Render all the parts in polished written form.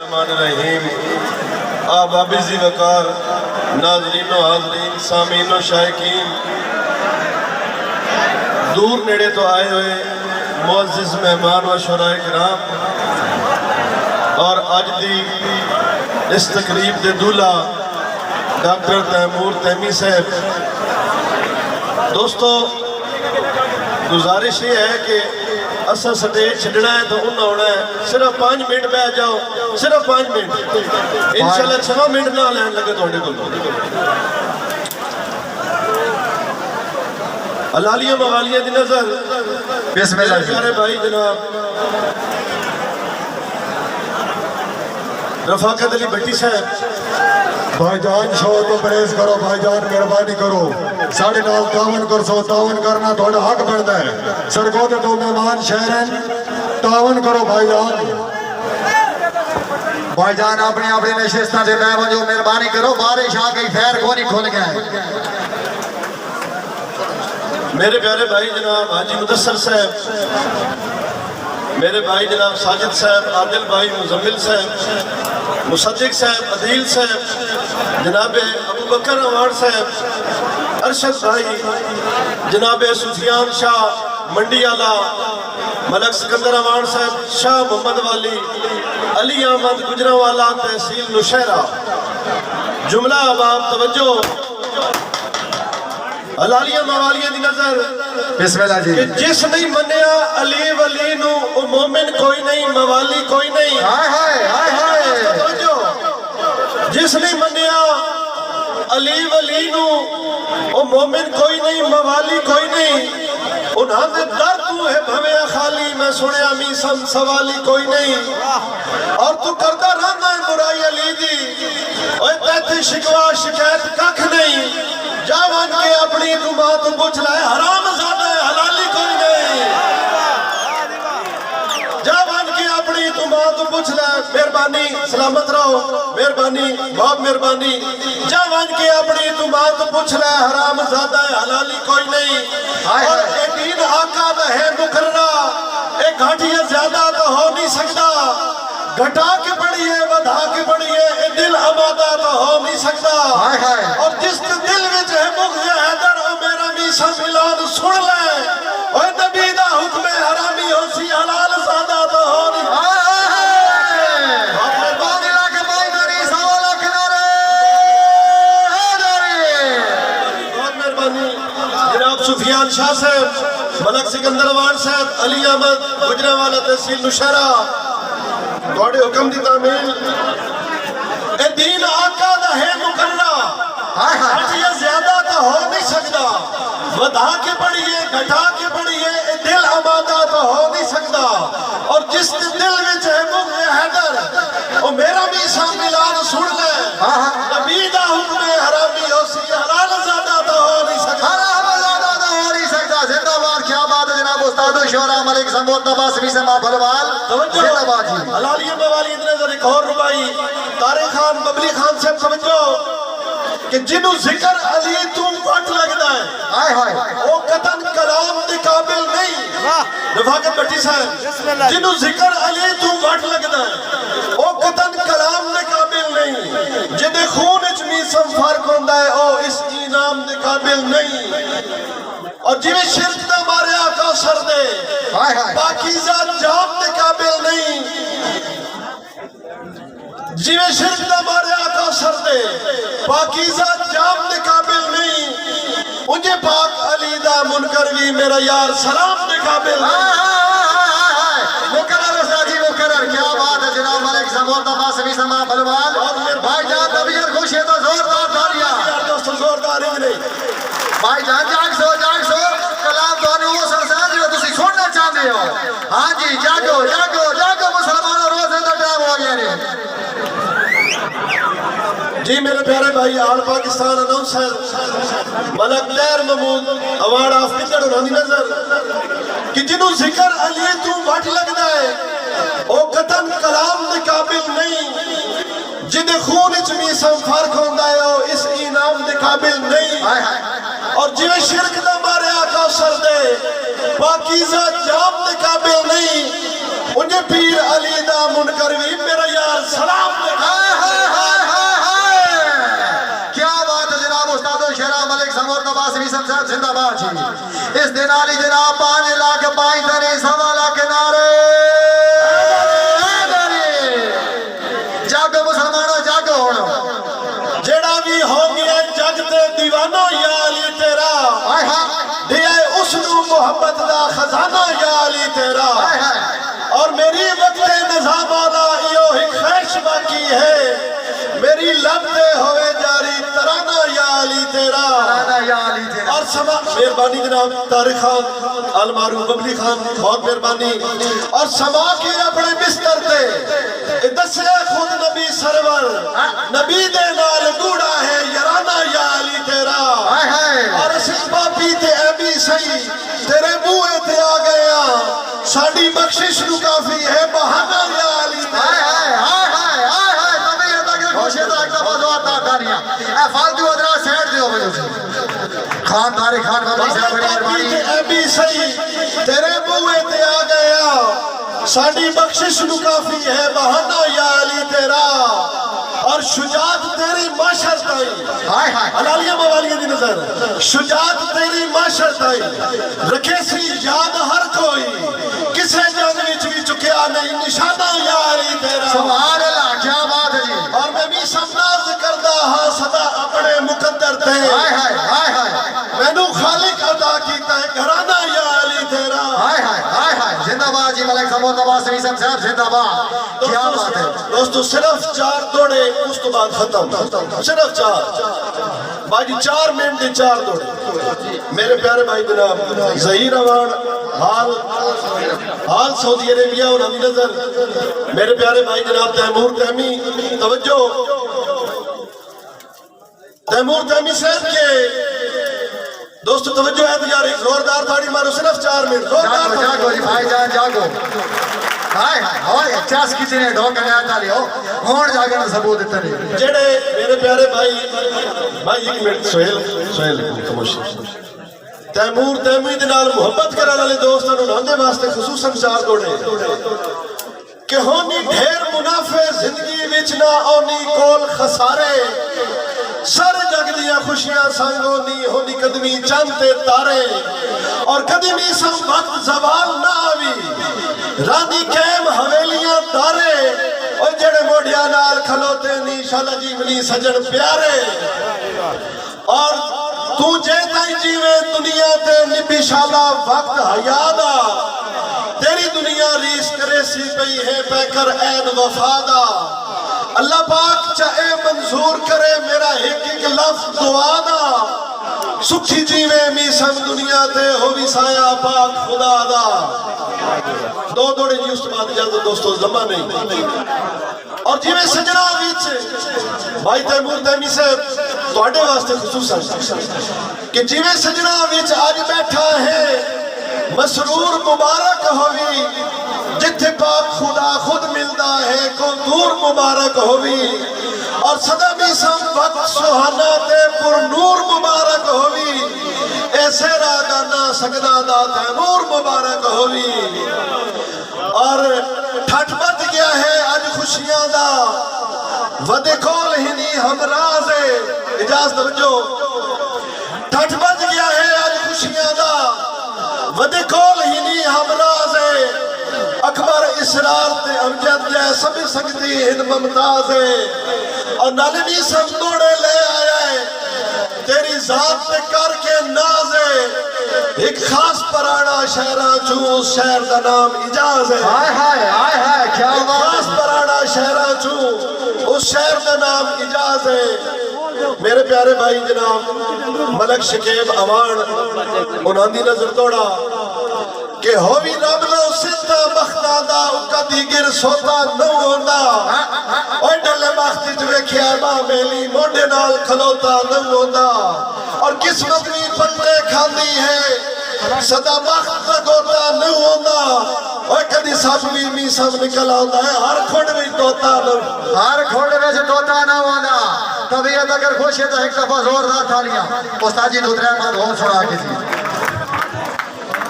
الرحمن الرحیم آباب ذی وقار ناظرین و حاضرین سامعین و شائقین دور نیڑے تو آئے ہوئے معزز مہمان و شورائے کرام اور آج دی اس تقریب دے دولہ ڈاکٹر تیمور تیمی صاحب دوستو گزارش یہ ہے کہ اسا سٹیج چھڑنا ہے تو انہا ہونا ہے صرف 5 منٹ بہ جاؤ صرف 5 منٹ انشاءاللہ 6 منٹ نہ لین لگے تو انہیں کو علالیہ مغالیہ دی نظر بسم اللہ پیارے بھائی جناب رفاقت علی بھٹی صاحب بھائی جان شو تو پریز کرو بھائی جان مہربانی کرو ساڑھے نال تاون کر سو تاون کرنا تھوڑا حق بڑھتا ہے سڑکوں تے تو مہمان شہرین تاون کرو بھائی جان اپنی نشستہ سے میں جو مہربانی کرو بارش آ گئی خیر کو نہیں کھل گئے میرے پیارے بھائی جناب حاجی مدثر صاحب میرے بھائی جناب ساجد صاحب عادل بھائی مزمل صاحب مصدق صاحب عدیل صاحب جناب ابو بکر اوار صاحب ارشد بھائی جناب سفیان شاہ منڈی آلہ ملک سکندر اوار صاحب شاہ محمد والی علی احمد گجرانوالا تحصیل نوشہرہ جملہ اباب توجہ علالیہ موالیہ دی نظر بسم اللہ جی کہ جس نہیں منیا علی ولی نو او مومن کوئی نہیں موالی کوئی نہیں جس نہیں منیا علی ولی نو او مومن کوئی نہیں موالی کوئی نہیں انہاں دے در تو ہے بھویا خالی میں سنے امیسم سوالی کوئی نہیں اور تو کردہ رہنا ہے برائی علی دی اوہ تیتھی شکوا شکایت ککھ نہیں جاوان کے اپنی تو بات پوچھ لائے حرام زیادہ ہے حلالی کوئی نہیں جاوان کے اپنی تو بات پوچھ لائے مہربانی سلامت رہو مہربانی بہت مہربانی جاوان کے اپنی تو بات پوچھ لائے حرام زیادہ ہے حلالی کوئی نہیں اور اے دین آقا دا ہے مقررہ ایک گھاٹیاں زیادہ تو ہو نہیں سکتا گھٹا کے پڑھئے ودھا کے پڑھئے اے دل عبادہ تو ہو نہیں سکتا اور جس دل وچ ہے بغض حیدر او میرا میسا ملان سن لے اوہ نبی دا حکم حرامی ہو سی حلال زیادہ تو ہو نہیں بہت مہربانی جناب سفیان شاہ صاحب ملک سکندر اوار صاحب علی احمد گجرانوالا تحصیل نوشہرہ دوڑے حکم دی تعمیل اے دین آقا دا ہے مقررہ یہ زیادہ تو ہو نہیں سکتا ودھا کے پڑھئے گھٹا کے پڑھئے اے دل عبادہ تو ہو نہیں سکتا اور جس دل وچ ہے بغض حیدر او میرا میسا ملان سن لے نبی دا حکم حرامی ہو سی حلال زیادہ تو ہو نہیں سکتا زندہ باد کیا بات ہے جناب استاد و شعراء ملک سمبود نباسمی سے ماں بھلوال زندہ باد جی علالیہ موالی اتنے ذر ایک اور ربائی طارق خان ببلی خان سے سمجھو کہ جنہوں ذکر علی تم وٹ لگنا ہے وہ قطن کلام دے قابل نہیں رفاقت بھٹی صاحب جنہوں ذکر علی تم وٹ لگنا ہے وہ قطن کلام دے قابل نہیں جنہیں خون اچمی سم فرق ہوندہ ہے او اس انعام دے قابل نہیں اور جنہیں شرک دا مارے آقا سر دے پاکیزہ جام دے قابل نہیں جنہیں شرک دا مارے آقا سر دے پاکیزہ جام دے قابل نہیں انجھے پاک علی دا منکر بھی میرا یار سلام دے قابل نہیں مقرر استاد جی مقرر کیا بات ہے جناب ملک سمبود نباسمی سے ماں بھلوال بھائی جان طبیعت خوش ہے تو زوردار تاریاں یار دوستو زوردار ہی نہیں بھائی جان جاگ سو کلام تو انہوں وہ سرسان جو تسی سننا چاہتے ہو ہاں جی جاگو مسلمانوں روزے دا ٹائم ہو گیا نہیں جی میرے پیارے بھائی آل پاکستان اناؤنسر ملک دیر محمود اوارڈ آف کتڑ اور ہمیں نظر کہ جنہوں ذکر علی تو وٹ لگنا ہے او قطن کلام دے قابل نہیں جنہیں خون اچمی سم فرق ہوندہ ہے او اس انعام دے قابل نہیں اور جنہیں شرک دا مارے آقا سر دے پاکیزہ جام دے قابل نہیں انہیں پیر علی دا منکر بھی میرا یار سلام عباس ویسم صاحب زندہ باد جی اس دن علی جناب 5 لاکھ 5 دری 1.25 لاکھ نعرے جاگو مسلمانوں جاگو ہونا جڑا بھی ہو گیا جگ تے دیوانہ یا علی تیرا آئے ہاں دیا اس نو محبت دا خزانہ یا علی تیرا آئے ہاں اور میری وقت نظام والا ایو ایک خیش باقی ہے میری لب دے ہوئے جاری ترانہ یا علی تیرا رانا یا علی تیرا اور سما مہربانی جناب طارق خان المعروف ببلی خان بہت مہربانی اور سما کے اپنے بستر تے دسے خود نبی سرور نبی دے نال گوڑا ہے یارانہ یا علی تیرا آئے ہائے اور اسس پاپی تے اے بی سی تیرے بوئے تے آ گیا ساڑی بخشش نو کافی ہے بہانہ یا علی آئے تیرا ہائے آئے ہائے آئے ہائے تبھی یہ تک خوشی تک تبازو آتا کھانیاں اے فالتو ادرا سیٹ دیو بھئی اسے خان طارق خان ببلی سے بڑی مہربانی اے بی سی تیرے بوئے تے آ گیا ساڑی بخشش نو کافی ہے بہانہ یا علی تیرا اور شجاعت تیری معاشر تائی ہائے ہائے حلالیہ موالیہ دی نظر شجاعت تیری معاشر تائی رکھے سی یاد ہر کوئی کسے جنگ وچ بھی چکیا نہیں نشانہ یا علی تیرا سبحان اللہ کیا بات ہے جی اور میں بھی سمناز کردہ ہاں صدا اپنے مقدر تے ہائے ہائے ہائے ہائے میں نو خالق عطا کیتا ہے گھرانہ یا علی تیرا ہائے ہائے ہائے ہائے زندہ باد جی ملک سمود عباس ویسم صاحب زندہ باد کیا بات ہے دوستو صرف 4 دوڑے اس تو بعد ختم صرف 4 باجی 4 منٹ دی 4 دوڑے میرے پیارے بھائی جناب ظہیر اوان حال سعودی عربیہ اور نبی نظر میرے پیارے بھائی جناب تیمور تیمی توجہ تیمور تیمی صاحب کے دوستو توجہ ہے یار ایک زوردار تھاڑی مارو صرف 4 منٹ زوردار جاگو جاگو جی بھائی جان جاگو ہائے ہائے ہائے چاس کسی نے ڈھوکا نہیں آتا لیو ہون جاگے نے ثبوت دیتا نہیں جڑے میرے پیارے بھائی ایک منٹ سہیل خاموشی تیمور تیمی دے نال محبت کرانے والے دوستاں نوں ناندے واسطے خصوصاً 4 دوڑے کہ ہونی ڈھیر منافع زندگی وچ نہ آنی کول خسارے سر جگ دیا خوشیاں سانگونی ہونی قدمی چاندتے تارے اور قدمی سم وقت زوال نہ آوی رانی قیم حویلیاں دارے اور جڑے موڑیا نال کھلوتے نی شالا جیونی سجن پیارے اور تو جیتا ہی جیوے دنیا تے نبی شالا وقت حیادا تیری دنیا ریس کرے سی پئی ہے پیکر عین وفادا اللہ پاک چاہے منظور کرے میرا ایک لفظ دعا دا سکھی جیوے میسم دنیا تے ہووی سایہ پاک خدا دا 2 دوڑے جی اس بعد جلد دوستو لمبا نہیں اور جیوے سجنہ ویچ بھائی تیمور تیمی سے توڑے واسطے خصوصاً کہ جیوے سجنہ ویچ آج بیٹھا ہے مسرور مبارک ہوئی جتھے پاک خدا خود ملدا ہے کو دور مبارک ہوئی اور صدمی سم وقت سہانا تے پر نور مبارک ہوئی ایسے راگا نہ سگدا دا تیمور مبارک ہوئی اور ٹھٹ بچ گیا ہے آج خوشیاں دا ودے کول ہی نہیں ہم رازے اجازت توجہ ٹھٹ بچ گیا ہے آج خوشیاں دا ودے کول ہی نہیں ہم رازے اکبر اسرار تے امجد جے سبھی سکتی ہن ممتازے اور نالمی سب دوڑے لے آیا ہے تیری ذات تے کر کے نازے ایک خاص پرانا شہرہ چون شہر دا نام اجاز ہے ہائے ہائے ہائے ہائے کیا ایک بات خاص پرانا شہرہ چون اس شہر دا نام اجاز ہے میرے پیارے بھائی جناب ملک شکیب اوان انہاں دی نظر توڑا کہ ہووی رب لو ستا بختہ دا اکا دیگر سوتا نو ہوندا اوہ ڈلے بختی جو کھیا ماں میلی موڑے نال کھلوتا نو ہوندا اور قسمت بھی پتے کھاندی ہے صدا بخت لگوتا نو ہوندا اوہ کدی سب بھی می سب نکل آندا ہے ہر کھوڑ بھی توتا نو ہر کھوڑے میں سے توتا نہ ہونا طبیعت اگر خوش ہے تو ایک دفعہ زوردار تھالیاں استاد جی دوسرے مند ہون سنا کسی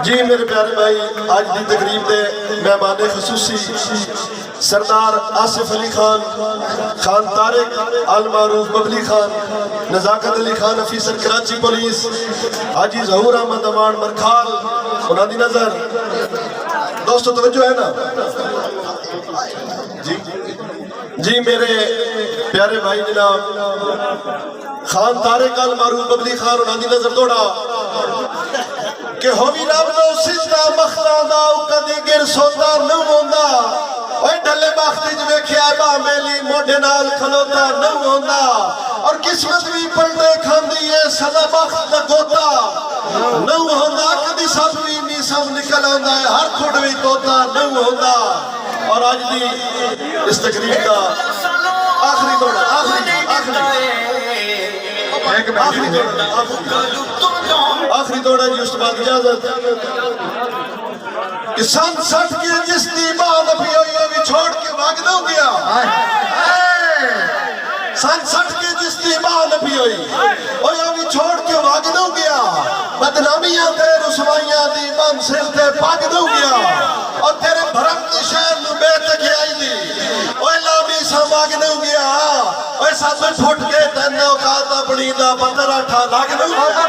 جی میرے پیارے بھائی آج دی تقریب دے مہمان خصوصی سردار آصف علی خان، خان طارق المعروف ببلی خان، نزاکت علی خان افیسر کراچی پولیس، حاجی ظہور احمد امان مرکھال، انہاں دی نظر دوستو توجہ ہے نا جی میرے پیارے بھائی جناب خان طارق المعروف ببلی خان انہاں دی نظر توڑا کہ ہوئی رب نو سجدہ مختہ دا کدی گر سوتا نہ ہوندا اوے ڈھلے بختی جویں کھیا با میلی موڈے نال کھلوتا نہ ہوندا اور قسمت بھی پلٹے کھاندی ہے سدا بخت دا گوتا نہ ہوندا کدی سب بھی میسم نکل آندا ہے ہر کھڑ بھی توتا نہ ہوندا اور آج دی اس تقریب کا آخری دوڑا آخری دوڑا جی اس کے بعد اجازت کہ سن سٹ کے جس دی بات بھی ہوئی بھی چھوڑ کے بھاگ دوں گیا سن سٹ کے جس دی بات بھی ہوئی بھی چھوڑ کے بھاگ دوں گیا بدنامیاں تے رسوائیاں دی من سر تے پاگ دوں گیا اور تیرے بھرم دی شہر نو بیت کے آئی دی لامی سا بھاگ دوں گیا ساتھ میں پھوٹ کے تینوں کا تا بڑی دا پتر آٹھا لاگ دوں گیا